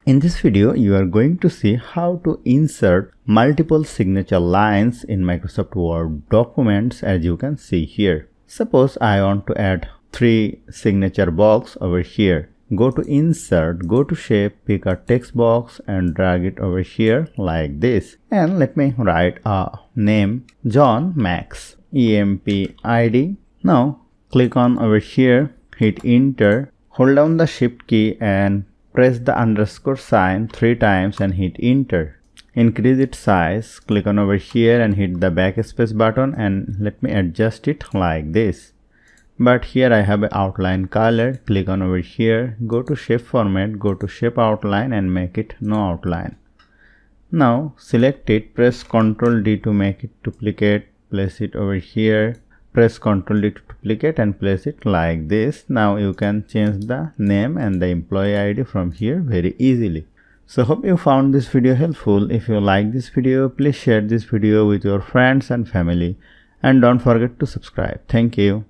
In this video, you are going to see how to insert multiple signature lines in Microsoft Word documents, as you can see here. Suppose I want to add 3 signature box over here. Go to Insert, go to Shape, pick a text box and drag it over here like this. And let me write a name, John Max, EMPID. Now click on over here, hit Enter, hold down the Shift key and press the underscore sign 3 times and hit Enter. Increase its size, click on over here and hit the backspace button and let me adjust it like this. But here I have an outline color. Click on over here, go to shape format, go to shape outline and make it no outline. Now select it, press Ctrl D to make it duplicate, place it over here, press Ctrl D to duplicate and place it like this. Now you can change the name and the employee ID from here very easily. So hope you found this video helpful. If you like this video, please share this video with your friends and family and don't forget to subscribe. Thank you.